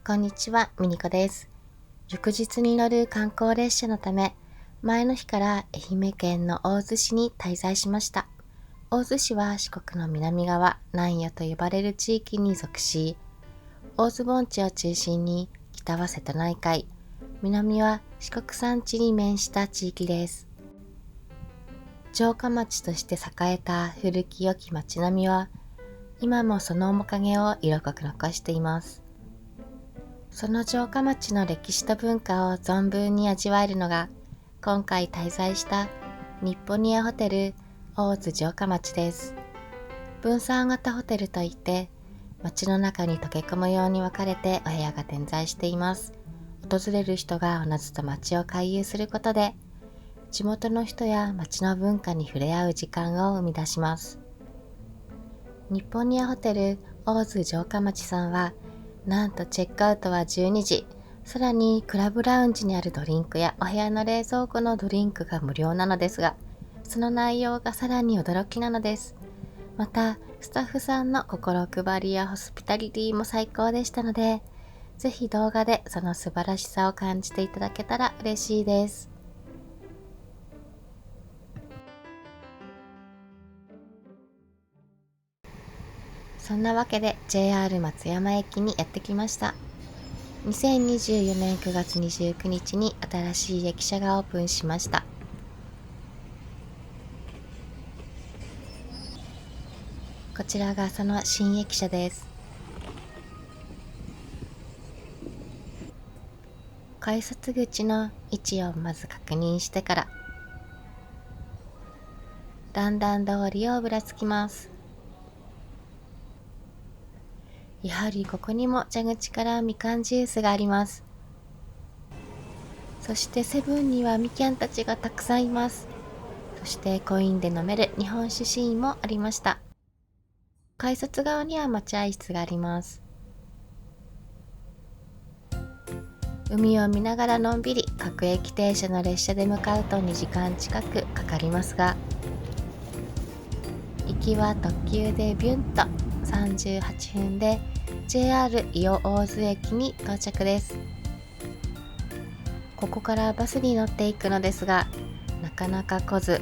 こんにちは、ミニコです。翌日に乗る観光列車のため、前の日から愛媛県の大洲市に滞在しました。大洲市は四国の南側、南予と呼ばれる地域に属し、大洲盆地を中心に北は瀬戸内海、南は四国山地に面した地域です。城下町として栄えた古き良き町並みは、今もその面影を色濃く残しています。その城下町の歴史と文化を存分に味わえるのが、今回滞在した日本ニアホテル大津城下町です。分散型ホテルといって、町の中に溶け込むように分かれてお部屋が点在しています。訪れる人がおのずと町を回遊することで、地元の人や町の文化に触れ合う時間を生み出します。日本ニアホテル大津城下町さんは、なんとチェックアウトは12時、さらにクラブラウンジにあるドリンクやお部屋の冷蔵庫のドリンクが無料なのですが、その内容がさらに驚きなのです。また、スタッフさんの心配りやホスピタリティも最高でしたので、ぜひ動画でその素晴らしさを感じていただけたら嬉しいです。そんなわけで JR 松山駅にやってきました。2024年9月29日に新しい駅舎がオープンしました。こちらがその新駅舎です。改札口の位置をまず確認してから、段々通りをぶらつきます。やはりここにも蛇口からみかんジュースがあります。そしてセブンにはみきゃんたちがたくさんいます。そしてコインで飲める日本酒シーンもありました。改札側には待合室があります。海を見ながらのんびり各駅停車の列車で向かうと2時間近くかかりますが、行きは特急でビュンと38分で JR 伊予大洲駅に到着です。ここからバスに乗っていくのですが、なかなか来ず、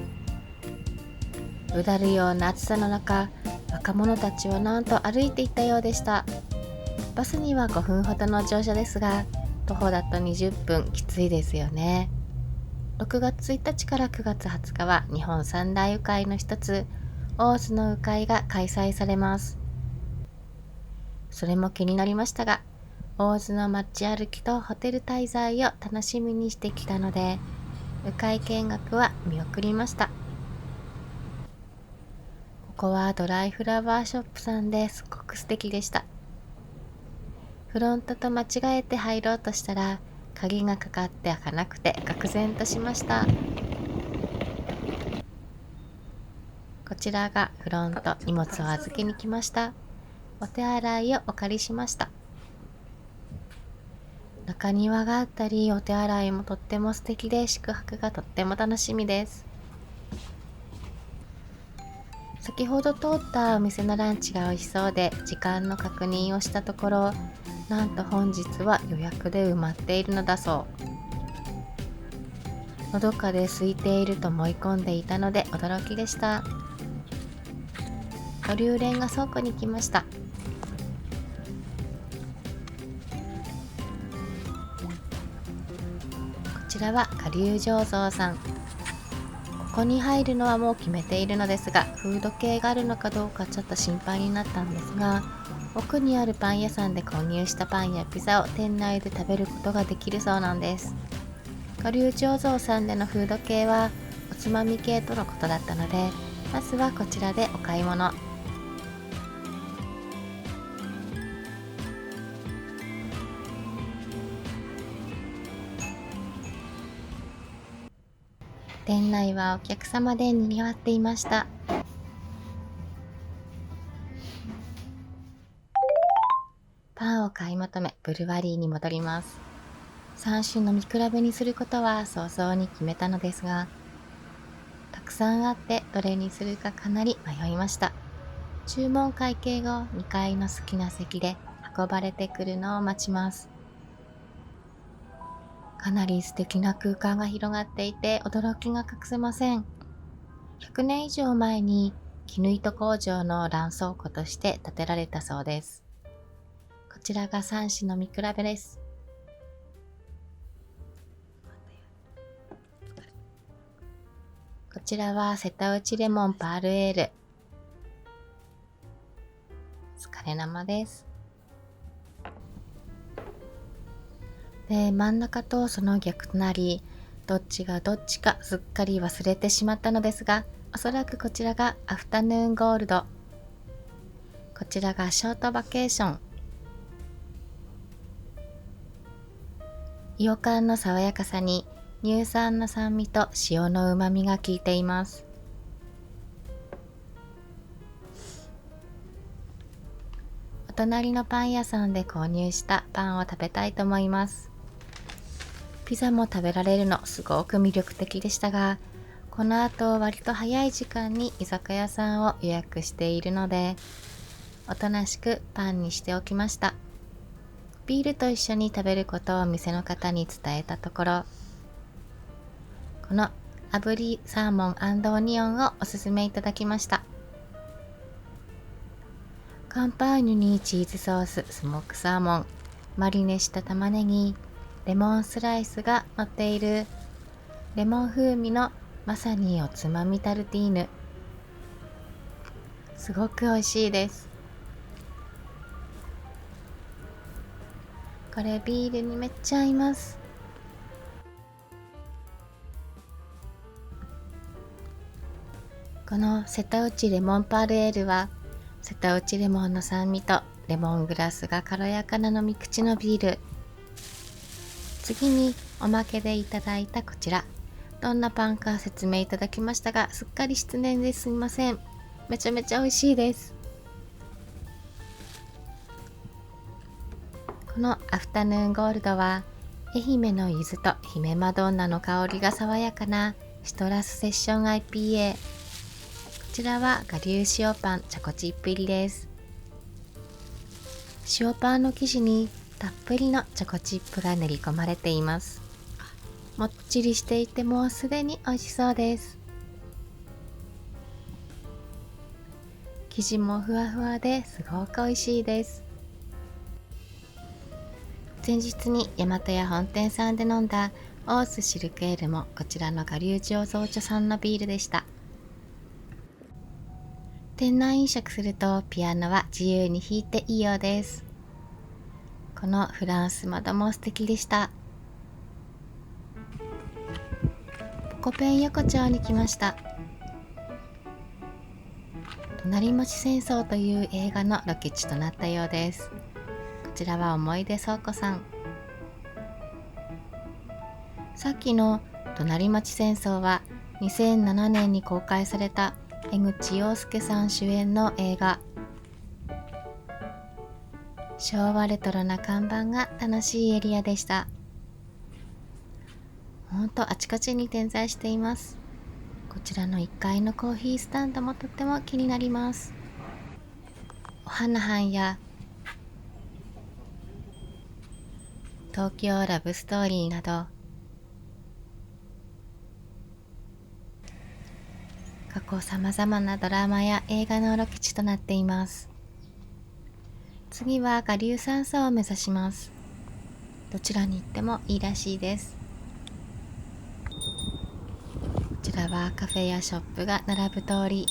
うだるような暑さの中、若者たちはなんと歩いていったようでした。バスには5分ほどの乗車ですが、徒歩だと20分きついですよね。6月1日から9月20日は日本三大鵜飼の一つ、大洲の鵜飼が開催されます。それも気になりましたが、大洲の街歩きとホテル滞在を楽しみにしてきたので、鵜飼見学は見送りました。ここはドライフラワーショップさんですごく素敵でした。フロントと間違えて入ろうとしたら、鍵がかかって開かなくて愕然としました。こちらがフロント、荷物を預けに来ました。お手洗いをお借りしました。中庭があったり、お手洗いもとっても素敵で、宿泊がとっても楽しみです。先ほど通ったお店のランチが美味しそうで、時間の確認をしたところ、なんと本日は予約で埋まっているのだそう。のどかで空いていると思い込んでいたので驚きでした。お龍蓮が倉庫に来ました。こちらは臥龍醸造さん。ここに入るのはもう決めているのですが、フード系があるのかどうかちょっと心配になったんですが、奥にあるパン屋さんで購入したパンやピザを店内で食べることができるそうなんです。臥龍醸造さんでのフード系はおつまみ系とのことだったので、まずはこちらでお買い物。店内はお客様で賑わっていました。パンを買い求めブルワリーに戻ります。3種飲み比べにすることは早々に決めたのですが、たくさんあってどれにするかかなり迷いました。注文会計後、2階の好きな席で運ばれてくるのを待ちます。かなり素敵な空間が広がっていて驚きが隠せません。100年以上前に絹糸工場の卵倉庫として建てられたそうです。こちらが3種の見比べです。こちらは瀬戸内レモンパールエール。疲れ生です。で、真ん中とその逆隣、どっちがどっちかすっかり忘れてしまったのですが、おそらくこちらがアフタヌーンゴールド。こちらがショートバケーション。イオカンの爽やかさに乳酸の酸味と塩の旨味が効いています。お隣のパン屋さんで購入したパンを食べたいと思います。ピザも食べられるのすごく魅力的でしたが、この後割と早い時間に居酒屋さんを予約しているので、おとなしくパンにしておきました。ビールと一緒に食べることを店の方に伝えたところ、この炙りサーモン&オニオンをおすすめいただきました。カンパーニュにチーズソース、スモークサーモン、マリネした玉ねぎ、レモンスライスが乗っているレモン風味のまさにおつまみタルティーヌ。すごく美味しいです。これビールにめっちゃ合います。この瀬戸内レモンパールエールは瀬戸内レモンの酸味とレモングラスが軽やかな飲み口のビール。次におまけでいただいたこちら、どんなパンか説明いただきましたが、すっかり失念ですみません。めちゃめちゃ美味しいです。このアフタヌーンゴールドは愛媛の柚子と姫マドンナの香りが爽やかなシトラスセッション IPA。 こちらは我流塩パンチョコチップ入りです。塩パンの生地にたっぷりのチョコチップが練り込まれています。もっちりしていてもうすでに美味しそうです。生地もふわふわですごく美味しいです。前日に大和屋本店さんで飲んだオースシルクエールもこちらの我流醸造所産のビールでした。店内飲食するとピアノは自由に弾いていいようです。このフランス窓も素敵でした。ポコペン横丁に来ました。隣町戦争という映画のロケ地となったようです。こちらは思い出倉庫さん。さっきの隣町戦争は2007年に公開された江口洋介さん主演の映画。昭和レトロな看板が楽しいエリアでした。ほんとあちこちに点在しています。こちらの1階のコーヒースタンドもとっても気になります。お花班や東京ラブストーリーなど過去さまざまなドラマや映画のロケ地となっています。次は我流山荘を目指します。どちらに行ってもいいらしいです。こちらはカフェやショップが並ぶ通り。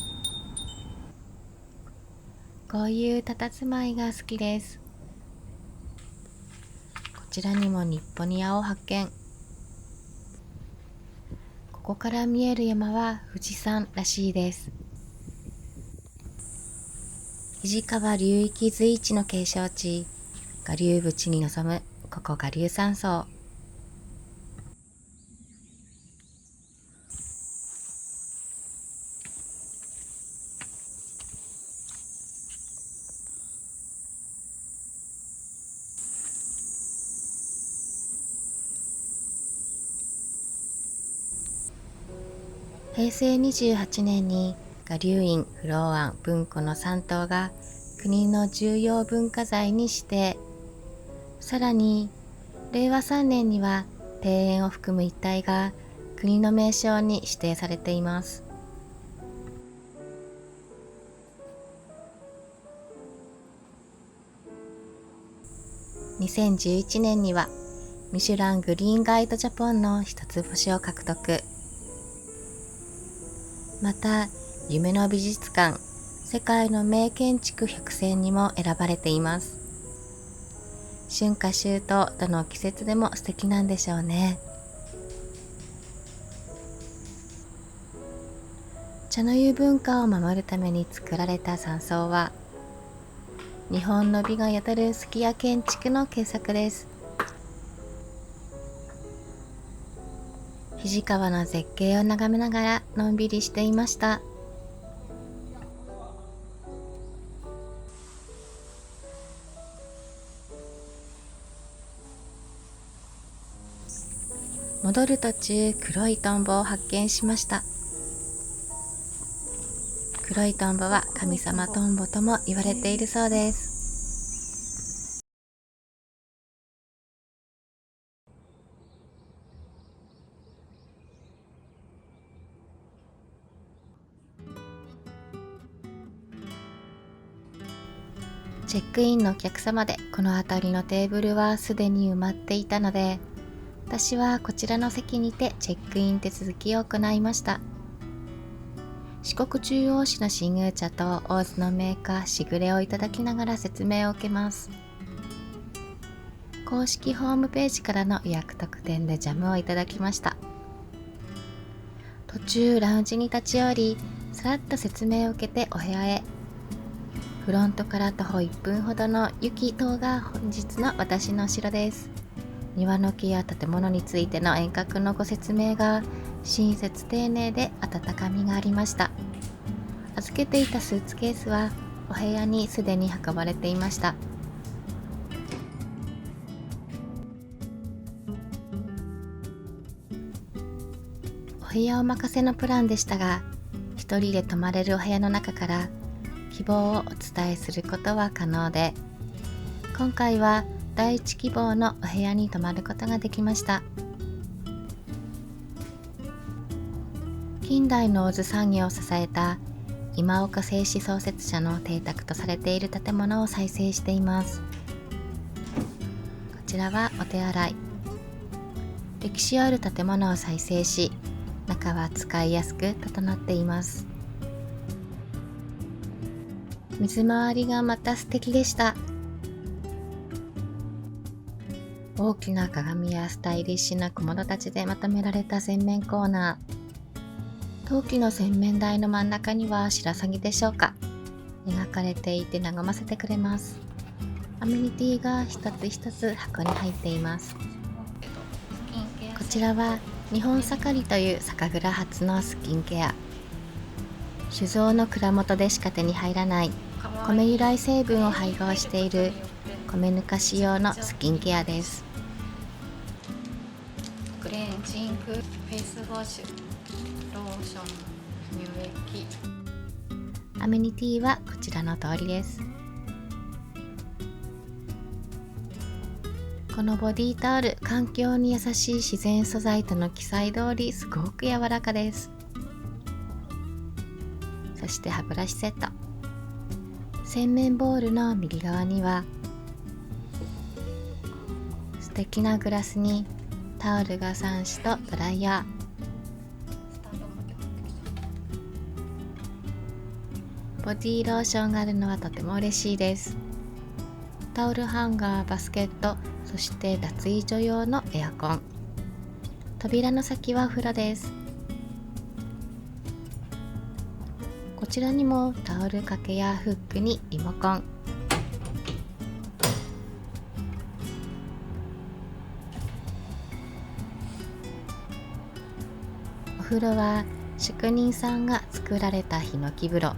こういう佇まいが好きです。こちらにも日暮里屋を発見。ここから見える山は富士山らしいです。肱川流域随一の景勝地、我流淵に臨むここ我流山荘。平成28年に我流院、フローアン、文庫の3棟が国の重要文化財に指定。さらに令和3年には庭園を含む一帯が国の名勝に指定されています。2011年にはミシュラングリーンガイドジャポンの一つ星を獲得。また、夢の美術館世界の名建築100選にも選ばれています。春夏秋冬どの季節でも素敵なんでしょうね。茶の湯文化を守るために作られた山荘は、日本の美が宿るすき家建築の傑作です。肱川の絶景を眺めながらのんびりしていました。戻る途中、黒いトンボを発見しました。黒いトンボは神様トンボとも言われているそうです。チェックインのお客様でこの辺りのテーブルはすでに埋まっていたので、私はこちらの席にてチェックイン手続きを行いました。四国中央市の新宮茶と大津のメーカーしぐれをいただきながら説明を受けます。公式ホームページからの予約特典でジャムをいただきました。途中ラウンジに立ち寄り、さらっと説明を受けてお部屋へ。フロントから徒歩1分ほどの雪棟が本日の私の後ろです。庭の木や建物についての遠隔のご説明が親切丁寧で温かみがありました。預けていたスーツケースはお部屋にすでに運ばれていました。お部屋お任せのプランでしたが、一人で泊まれるお部屋の中から希望をお伝えすることは可能で、今回は第一希望のお部屋に泊まることができました。近代の大津産業を支えた今岡製紙創設者の邸宅とされている建物を再生しています。こちらはお手洗い。歴史ある建物を再生し、中は使いやすく整っています。水回りがまた素敵でした。大きな鏡やスタイリッシュな小物たちでまとめられた洗面コーナー。陶器の洗面台の真ん中には白鷺でしょうか、描かれていて和ませてくれます。アメニティが一つ一つ箱に入っています。こちらは日本盛りという酒蔵発のスキンケア。酒造の蔵元でしか手に入らない米由来成分を配合している米ぬかし用のスキンケアです。クレンジング、フェイスウォッシュ、ローション、乳液。アメニティはこちらの通りです。このボディタオル、環境に優しい自然素材との記載通りすごく柔らかです。そして歯ブラシセット。洗面ボウルの右側には素敵なグラスにタオルが3種とドライヤー。ボディローションがあるのはとても嬉しいです。タオルハンガー、バスケット、そして脱衣所用のエアコン。扉の先はお風呂です。こちらにもタオル掛けやフックにリモコン。お風呂は職人さんが作られたヒノキ風呂。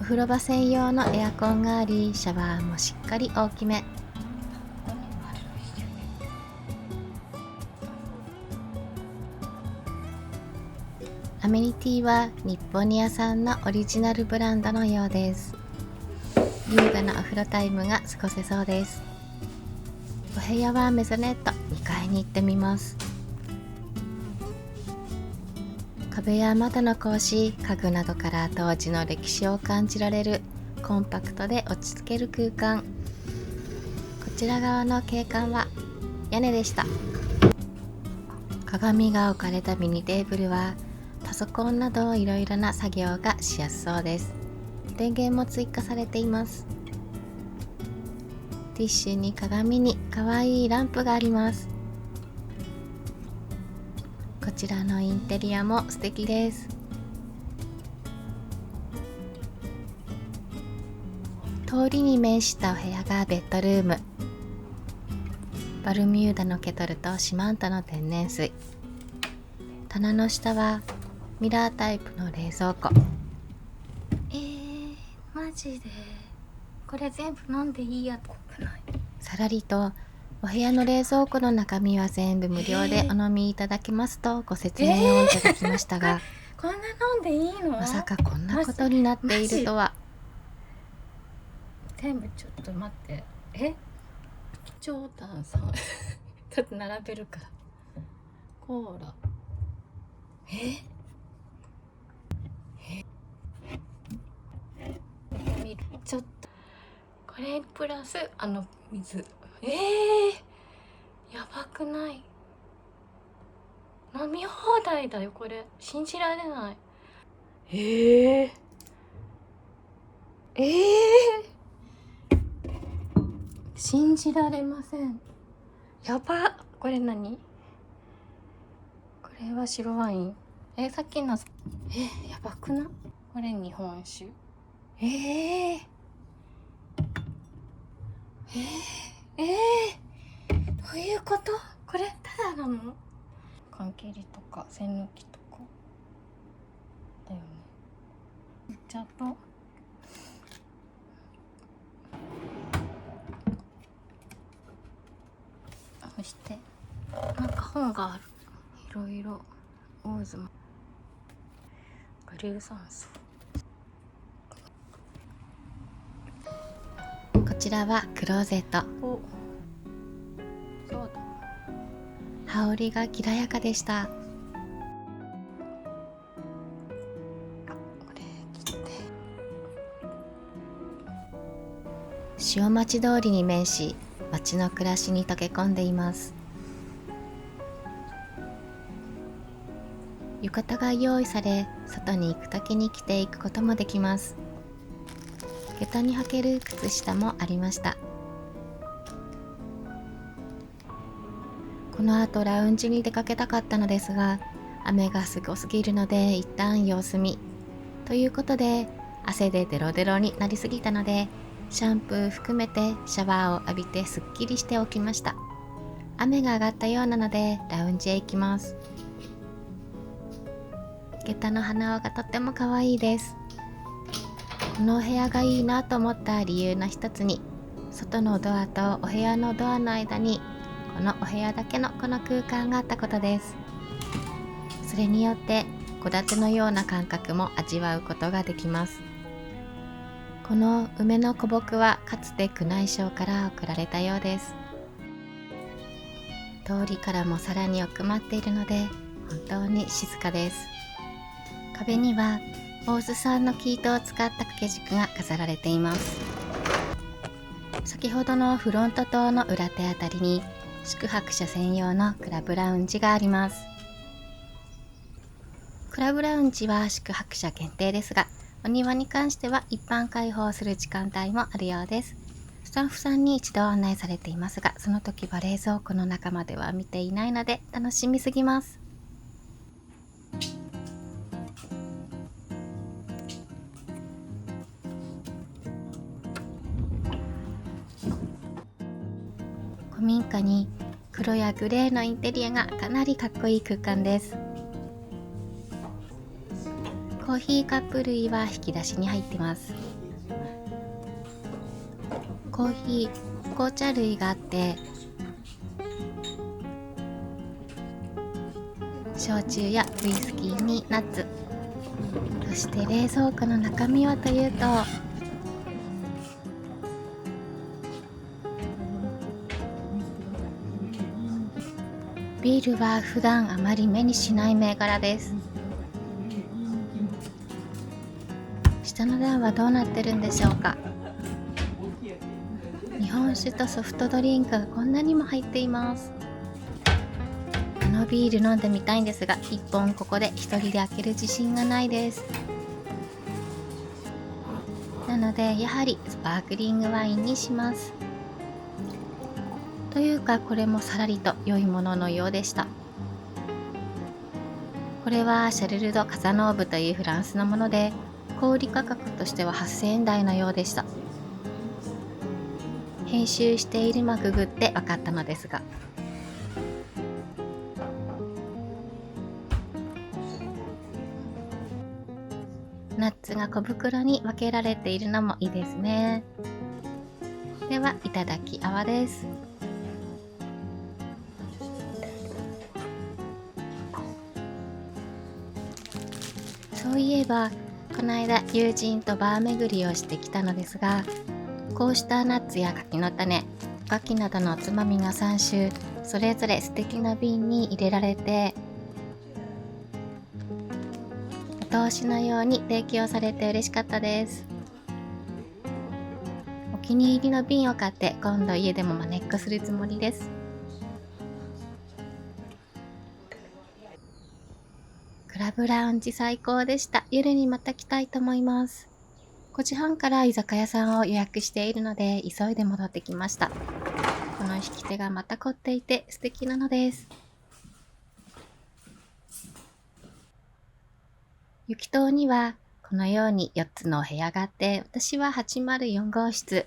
お風呂場専用のエアコンがあり、シャワーもしっかり大きめ。アメニティは日本ニアさんのオリジナルブランドのようです。優雅なお風呂タイムが過ごせそうです。お部屋はメゾネット2階に行ってみます。壁や窓の格子、家具などから当時の歴史を感じられるコンパクトで落ち着ける空間。こちら側の景観は屋根でした。鏡が置かれたミニテーブルはパソコンなどいろいろな作業がしやすそうです。電源も追加されています。ティッシュに鏡に可愛いランプがあります。こちらのインテリアも素敵です。通りに面したお部屋がベッドルーム。バルミューダのケトルと四万十の天然水。棚の下はミラータイプの冷蔵庫。マジでこれ全部飲んでいいやつくない？さらりとお部屋の冷蔵庫の中身は全部無料でお飲みいただけますとご説明をいただきましたが、こんな飲んでいいの？まさかこんなことになっているとは。全部ちょっと待って、長炭さんちょっと並べるから。コーラ、見る、ちょっとこれプラス水。やばくない？飲み放題だよこれ。信じられない。信じられません。やば。これ何？これは白ワイン。さっきのやばくない？これ日本酒。どういうこと？これただなの？缶切りとか栓抜きとかだよね。ちゃんとそしてなんか本がある。いろいろオーズマグ硫酸素。こちらはクローゼット。そうだ。羽織がきらやかでした。これ切って。塩町通りに面し、町の暮らしに溶け込んでいます。浴衣が用意され、外に行く時に着ていくこともできます。下駄に履ける靴下もありました。この後ラウンジに出かけたかったのですが、雨がすごすぎるので一旦様子見ということで、汗でデロデロになりすぎたのでシャンプー含めてシャワーを浴びてすっきりしておきました。雨が上がったようなのでラウンジへ行きます。下駄の鼻緒がとっても可愛いです。このお部屋がいいなと思った理由の一つに、外のドアとお部屋のドアの間にこのお部屋だけのこの空間があったことです。それによって戸建てのような感覚も味わうことができます。この梅の古木はかつて宮内省から贈られたようです。通りからもさらに奥まっているので本当に静かです。壁には大洲産の生糸を使った掛け軸が飾られています。先ほどのフロント棟の裏手あたりに宿泊者専用のクラブラウンジがあります。クラブラウンジは宿泊者限定ですが、お庭に関しては一般開放する時間帯もあるようです。スタッフさんに一度案内されていますが、その時は冷蔵庫の中までは見ていないので楽しみすぎます。古民家に黒やグレーのインテリアがかなりかっこいい空間です。コーヒーカップ類は引き出しに入ってます。コーヒー、紅茶類があって、焼酎やウイスキーにナッツ。そして冷蔵庫の中身はというと、ビールは普段あまり目にしない銘柄です。下の段はどうなってるんでしょうか。日本酒とソフトドリンクがこんなにも入っています。このビール飲んでみたいんですが、1本ここで1人で開ける自信がないです。なのでやはりスパークリングワインにします。というかこれもさらりと良いもののようでした。これはシャルル・ド・カザノーブというフランスのもので、小売価格としては8000円台のようでした。編集している間くぐって分かったのですが、ナッツが小袋に分けられているのもいいですね。ではいただき泡です。そういえばこの間友人とバー巡りをしてきたのですが、こうしたナッツや柿の種、おかきなどのおつまみが3種それぞれ素敵な瓶に入れられて、お通しのように提供されて嬉しかったです。お気に入りの瓶を買って今度家でもまねっこするつもりです。クラブラウンジ最高でした。夜にまた来たいと思います。5時半から居酒屋さんを予約しているので急いで戻ってきました。この引き手がまた凝っていて素敵なのです。雪棟にはこのように4つのお部屋があって、私は804号室。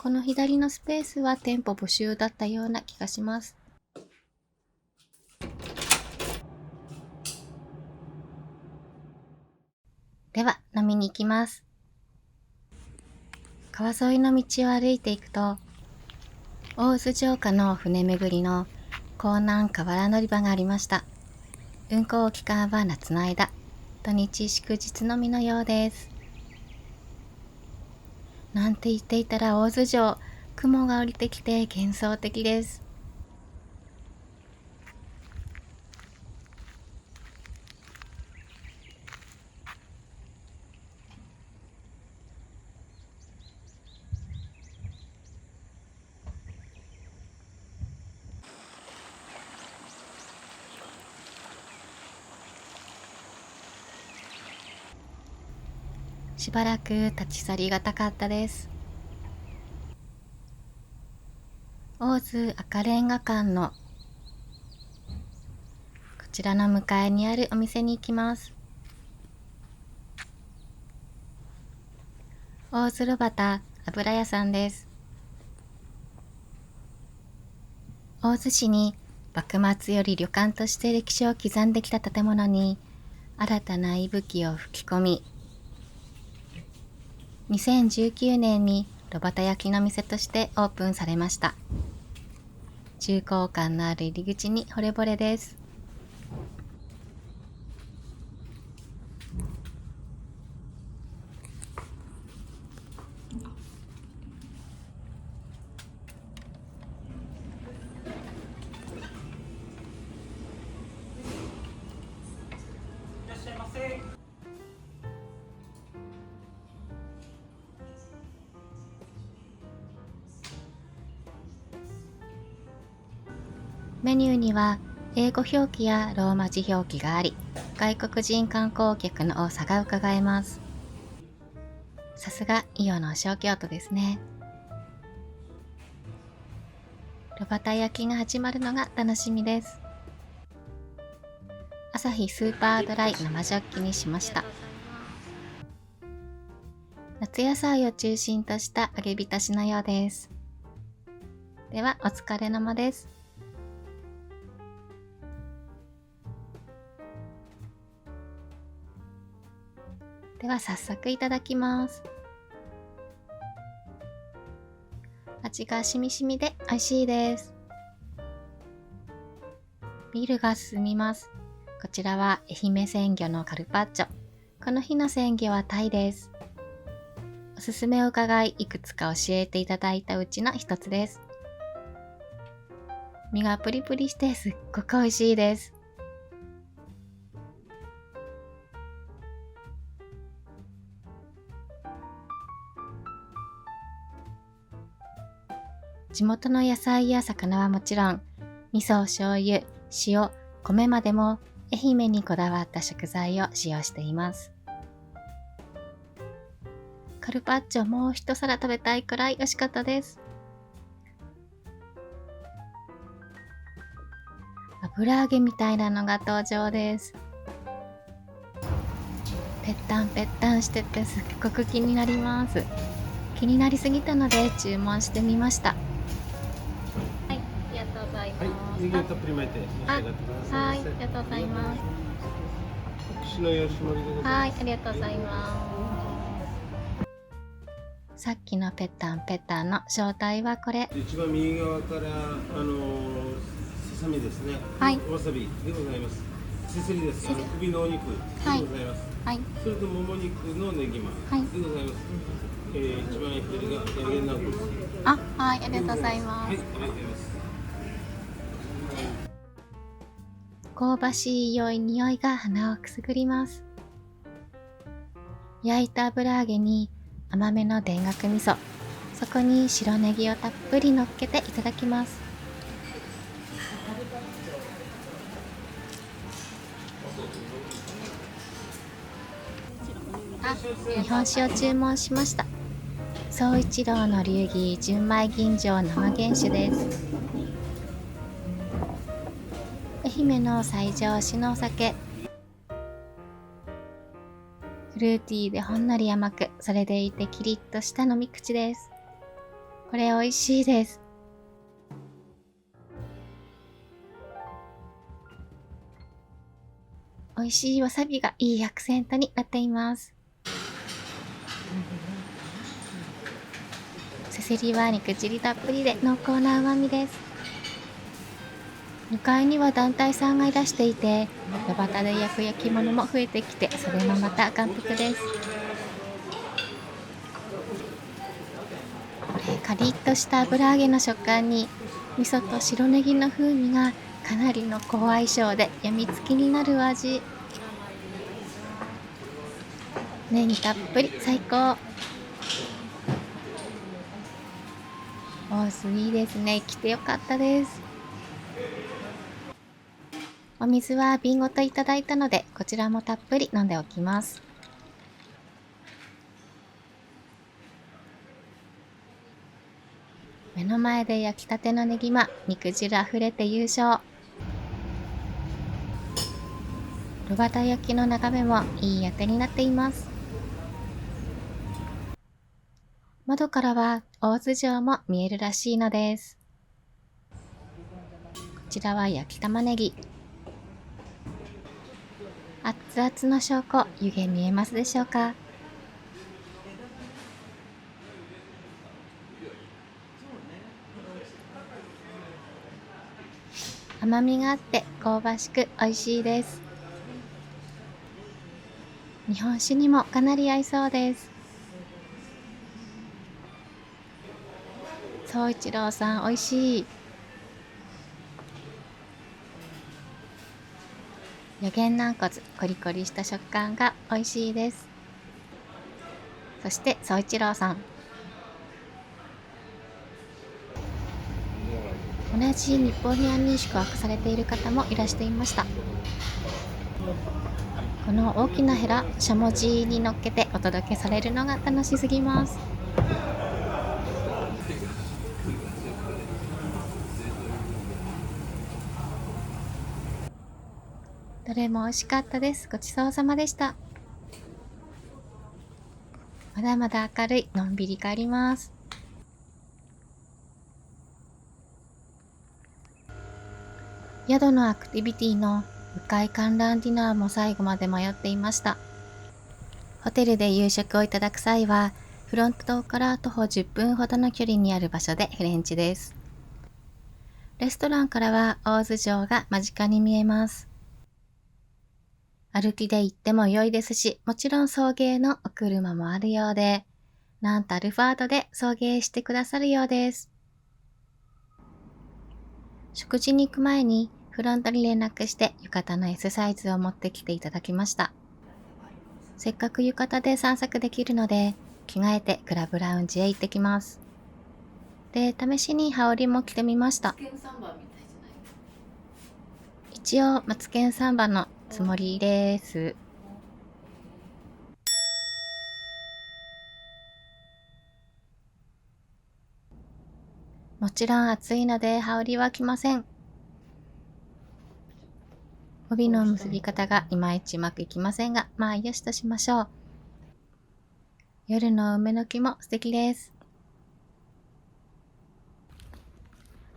この左のスペースは店舗募集だったような気がします。では飲みに行きます。川沿いの道を歩いていくと、大洲城下の船巡りの港南河原乗り場がありました。運行期間は夏の間、土日祝日のみのようです。なんて言っていたら大洲城、雲が降りてきて幻想的です。しばらく立ち去りがたかったです。大洲赤レンガ館のこちらの向かいにあるお店に行きます。大洲炉端油屋さんです。大洲市に幕末より旅館として歴史を刻んできた建物に新たな息吹を吹き込み、2019年に炉端焼きの店としてオープンされました。重厚感のある入り口に惚れ惚れです。メニューには英語表記やローマ字表記があり、外国人観光客の多さが伺えます。さすが伊予の小京都ですね。炉端焼きが始まるのが楽しみです。朝日スーパードライ生ジョッキにしました。夏野菜を中心とした揚げ浸しのようです。ではお疲れ様です。では早速いただきます。味がしみしみで美味しいです。ビールが進みます。こちらは愛媛鮮魚のカルパッチョ。この日の鮮魚はタイです。おすすめを伺い、いくつか教えていただいたうちの一つです。身がプリプリしてすっごく美味しいです。地元の野菜や魚はもちろん、味噌、醤油、塩、米までも愛媛にこだわった食材を使用しています。カルパッチョもう一皿食べたいくらい美味しかったです。油揚げみたいなのが登場です。ぺったんぺったんしててすっごく気になります。気になりすぎたので注文してみました。はい、ありがとうございます。はい、ネギをたっぷり巻いて召し上がってください。はい、ありがとうございます。串の4種盛りでございます。はい、ありがとうございます。さっきのぺったんぺったんの正体はこれ。一番右側からささみですね。はい。わさびでございます。せせりです。首のお肉でございます。はい。それともも肉のネギマでございます。一番左がヤゲナグです。あ、はい、ありがとうございます。はい、ありがとうございます。香ばしい良い匂いが鼻をくすぐります。焼いた油揚げに甘めの田楽味噌、そこに白ネギをたっぷり乗っけていただきます。日本酒を注文しました。宗一郎の流儀純米吟醸生原酒です。愛媛の最上市のお酒。フルーティーでほんのり甘く、それでいてキリッとした飲み口です。これ美味しいです。美味しいわさびがいいアクセントになっています。せせりは肉汁たっぷりで濃厚な旨味です。2階には団体さんがいらしていて、炉端で焼く焼き物も増えてきて、それもまた完璧です。カリッとした油揚げの食感に、味噌と白ネギの風味がかなりの好相性でやみつきになる味。ネギたっぷり最高。おーすいいですね。来てよかったです。お水は瓶ごといただいたので、こちらもたっぷり飲んでおきます。目の前で焼きたてのネギマ、肉汁あふれて優勝。炉端焼きの眺めもいい当てになっています。窓からは大洲城も見えるらしいのです。こちらは焼き玉ねぎ。熱々の証拠、湯気見えますでしょうか。甘みがあって香ばしく美味しいです。日本酒にもかなり合いそうです。宗一郎さん美味しい。予言軟骨、コリコリした食感が美味しいです。そして宗一郎さん。同じ日本部屋に宿泊されている方もいらしていました。この大きなヘラ、しゃもじに乗っけてお届けされるのが楽しすぎます。どれも美味しかったです。ごちそうさまでした。まだまだ明るい、のんびり帰ります。宿のアクティビティの向かい観覧ディナーも最後まで迷っていました。ホテルで夕食をいただく際は、フロントから徒歩10分ほどの距離にある場所でフレンチです。レストランからは大洲城が間近に見えます。歩きで行っても良いですし、もちろん送迎のお車もあるようで、なんとアルファードで送迎してくださるようです。食事に行く前にフロントに連絡して浴衣の S サイズを持ってきていただきました。せっかく浴衣で散策できるので、着替えてクラブラウンジへ行ってきます。で、試しに羽織も着てみました。一応マツケンサンバのつもりです。もちろん暑いので羽織は着ません。帯の結び方がいまいちうまくいきませんが、まあよしとしましょう。夜の梅の木も素敵です。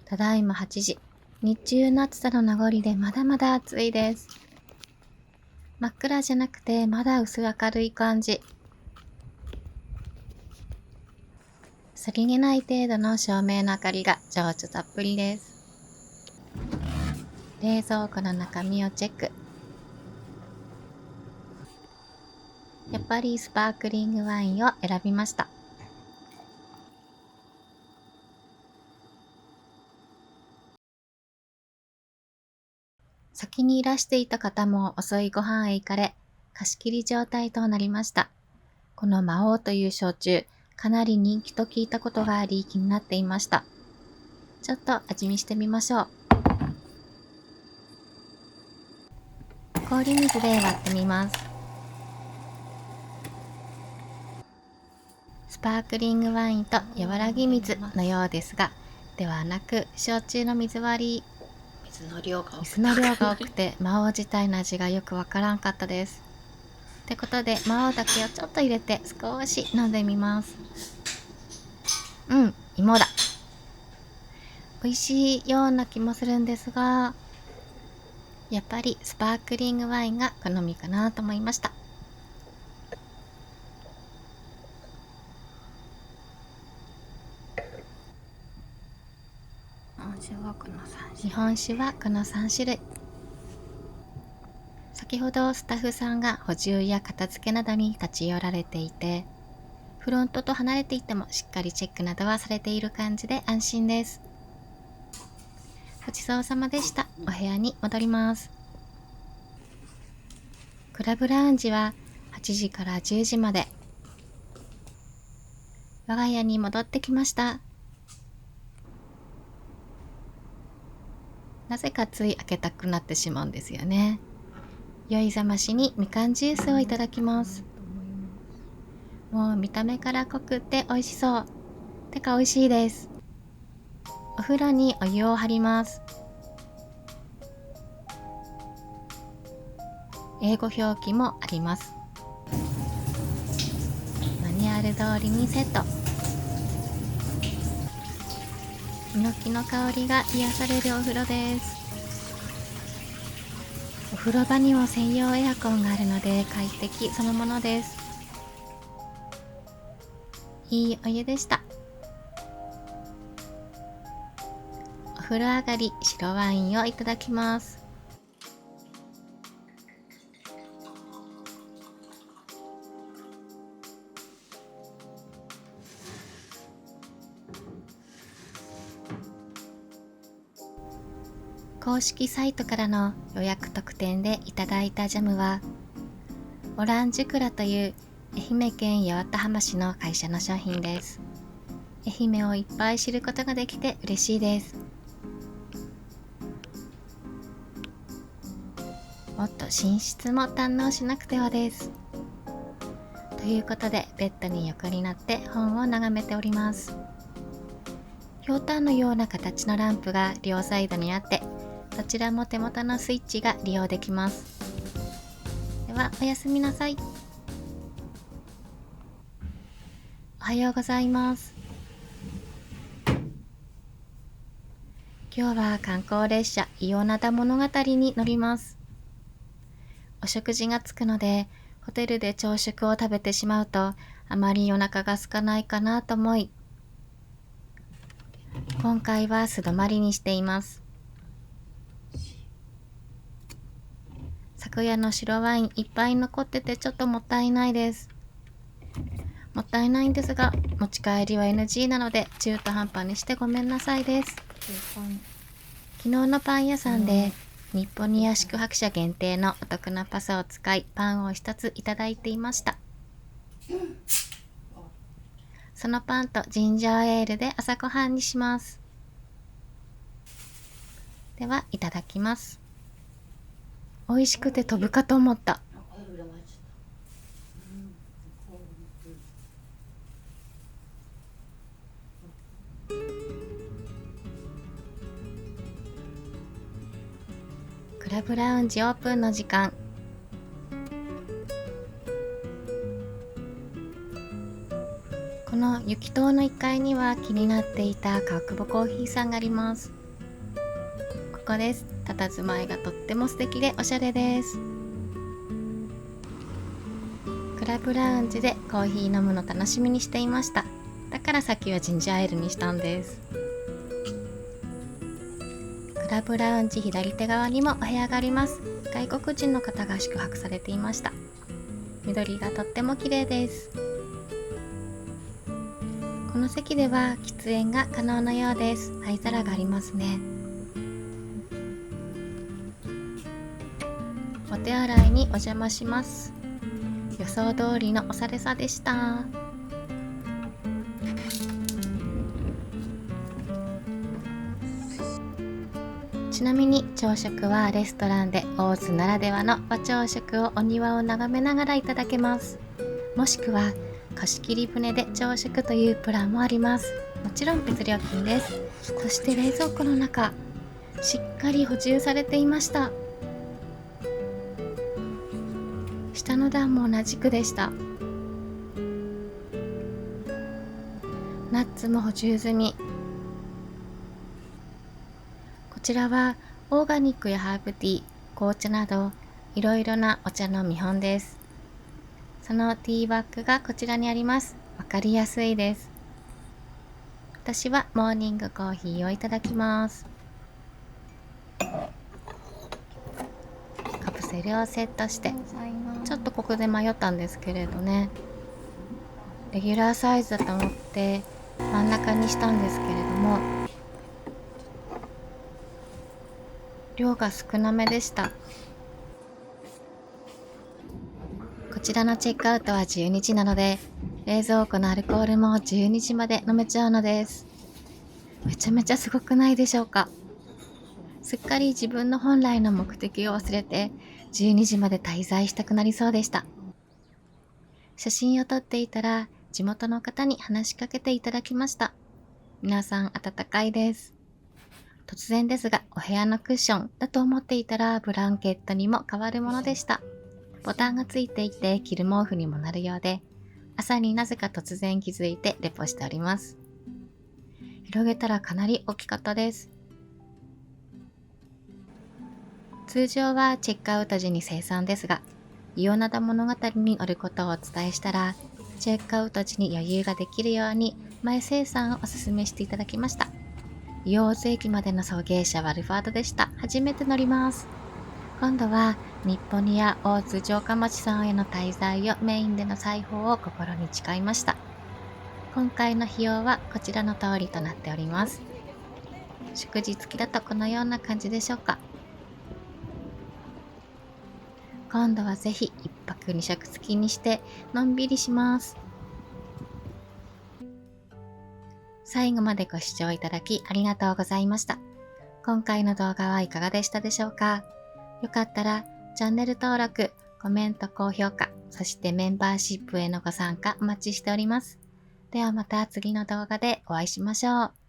ただいま8時。日中の暑さの名残でまだまだ暑いです。真っ暗じゃなくてまだ薄明るい感じ。さりげない程度の照明の明かりが情緒たっぷりです。冷蔵庫の中身をチェック。やっぱりスパークリングワインを選びました。先にいらしていた方も遅いご飯へ行かれ、貸し切り状態となりました。この魔王という焼酎、かなり人気と聞いたことがあり気になっていました。ちょっと味見してみましょう。氷水で割ってみます。スパークリングワインと和らぎ水のようですが、ではなく焼酎の水割り。水の量が多くて魔王自体の味がよくわからんかったです。ってことで魔王だけをちょっと入れて少し飲んでみます。芋だ。美味しいような気もするんですが、やっぱりスパークリングワインが好みかなと思いました。日本酒はこの3種類。先ほどスタッフさんが補充や片付けなどに立ち寄られていて、フロントと離れていてもしっかりチェックなどはされている感じで安心です。ごちそうさまでした。お部屋に戻ります。クラブラウンジは8時から10時まで。我が家に戻ってきました。なぜかつい開けたくなってしまうんですよね。酔いざましにみかんジュースをいただきます。もう見た目から濃くって美味しそう。てか美味しいです。お風呂にお湯を張ります。英語表記もあります。マニュアル通りにセット。ヒノキの香りが癒されるお風呂です。お風呂場にも専用エアコンがあるので快適そのものです。いいお湯でした。お風呂上がり白ワインをいただきます。公式サイトからの予約特典でいただいたジャムは、オランジュクラという愛媛県八幡浜市の会社の商品です。愛媛をいっぱい知ることができて嬉しいです。もっと寝室も堪能しなくてはです。ということでベッドに横になって本を眺めております。ひょうたんのような形のランプが両サイドにあって、どちらも手元のスイッチが利用できます。ではおやすみなさい。おはようございます。今日は観光列車伊予灘物語に乗ります。お食事がつくので、ホテルで朝食を食べてしまうとあまりお腹が空かないかなと思い、今回は素泊まりにしています。昨夜の白ワインいっぱい残っててちょっともったいないです。もったいないんですが、持ち帰りは NG なので中途半端にしてごめんなさいです。昨日のパン屋さんで日本にや宿泊者限定のお得なパスを使いパンを一ついただいていました。そのパンとジンジャーエールで朝ごはんにします。ではいただきます。美味しくて飛ぶかと思った。クラブラウンジオープンの時間。この雪棟の1階には気になっていた川久保コーヒーさんがあります。ここです。佇まいがとっても素敵でおしゃれです。クラブラウンジでコーヒー飲むの楽しみにしていました。だからさっきはジンジャーエールにしたんです。クラブラウンジ左手側にもお部屋があります。外国人の方が宿泊されていました。緑がとっても綺麗です。この席では喫煙が可能なようです。灰皿がありますね。お手洗いにお邪魔します。予想通りのおしゃれさでした。ちなみに朝食はレストランで大津ならではの和朝食をお庭を眺めながらいただけます。もしくは貸し切り船で朝食というプランもあります。もちろん別料金です。そして冷蔵庫の中、しっかり補充されていました。下の段も同じくでした。ナッツも補充済み。こちらはオーガニックやハーブティー、紅茶などいろいろなお茶の見本です。そのティーバッグがこちらにあります。わかりやすいです。私はモーニングコーヒーをいただきます。カプセルをセットして、ちょっとここで迷ったんですけれどね、レギュラーサイズだと思って真ん中にしたんですけれども、量が少なめでした。こちらのチェックアウトは12時なので、冷蔵庫のアルコールも12時まで飲めちゃうのです。めちゃめちゃすごくないでしょうか。すっかり自分の本来の目的を忘れて12時まで滞在したくなりそうでした。写真を撮っていたら地元の方に話しかけていただきました。皆さん温かいです。突然ですが、お部屋のクッションだと思っていたらブランケットにも変わるものでした。ボタンがついていて着る毛布にもなるようで、朝になぜか突然気づいてレポしております。広げたらかなり大きかったです。通常はチェックアウト時に清算ですが、伊予灘物語に乗ることをお伝えしたら、チェックアウト時に余裕ができるように前清算をお勧めしていただきました。伊予大津駅までの送迎車はアルファードでした。初めて乗ります。今度は日本にや大津城下町さんへの滞在をメインでの裁縫を心に誓いました。今回の費用はこちらの通りとなっております。祝日付きだとこのような感じでしょうか。今度はぜひ1泊2食付きにしてのんびりします。最後までご視聴いただきありがとうございました。今回の動画はいかがでしたでしょうか。よかったらチャンネル登録、コメント、高評価、そしてメンバーシップへのご参加お待ちしております。ではまた次の動画でお会いしましょう。